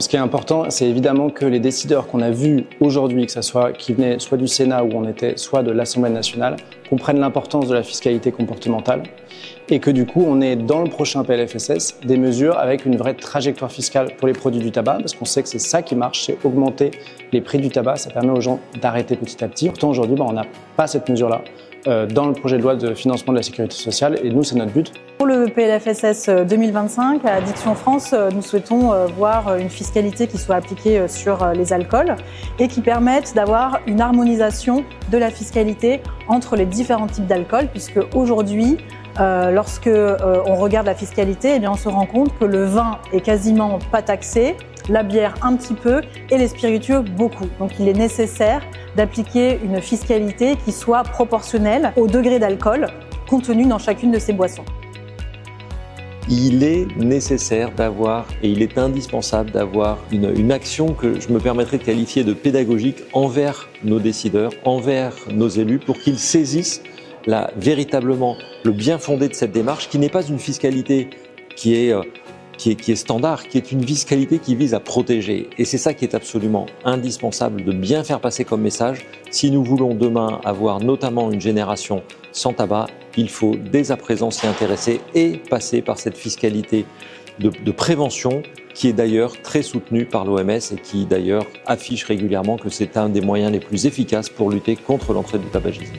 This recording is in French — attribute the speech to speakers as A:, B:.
A: Ce qui est important, c'est évidemment que les décideurs qu'on a vus aujourd'hui, que ce soit qui venaient soit du Sénat où on était, soit de l'Assemblée nationale, comprennent l'importance de la fiscalité comportementale et que du coup, on ait dans le prochain PLFSS des mesures avec une vraie trajectoire fiscale pour les produits du tabac, parce qu'on sait que c'est ça qui marche, c'est augmenter les prix du tabac, ça permet aux gens d'arrêter petit à petit. Pourtant, aujourd'hui, on n'a pas cette mesure-là dans le projet de loi de financement de la sécurité sociale et nous, c'est notre but.
B: Pour le PLFSS 2025, à Addiction France, nous souhaitons voir une fiscalité qui soit appliquée sur les alcools et qui permette d'avoir une harmonisation de la fiscalité entre les différents types d'alcool, puisque aujourd'hui, lorsque on regarde la fiscalité, eh bien, on se rend compte que le vin est quasiment pas taxé, la bière un petit peu et les spiritueux beaucoup. Donc il est nécessaire d'appliquer une fiscalité qui soit proportionnelle au degré d'alcool contenu dans chacune de ces boissons.
C: Il est nécessaire d'avoir, et il est indispensable d'avoir une action que je me permettrai de qualifier de pédagogique envers nos décideurs, envers nos élus, pour qu'ils saisissent véritablement le bien fondé de cette démarche, qui n'est pas une fiscalité qui est standard, qui est une fiscalité qui vise à protéger. Et c'est ça qui est absolument indispensable de bien faire passer comme message. Si nous voulons demain avoir notamment une génération sans tabac, il faut dès à présent s'y intéresser et passer par cette fiscalité de prévention qui est d'ailleurs très soutenue par l'OMS et qui d'ailleurs affiche régulièrement que c'est un des moyens les plus efficaces pour lutter contre l'entrée du tabagisme.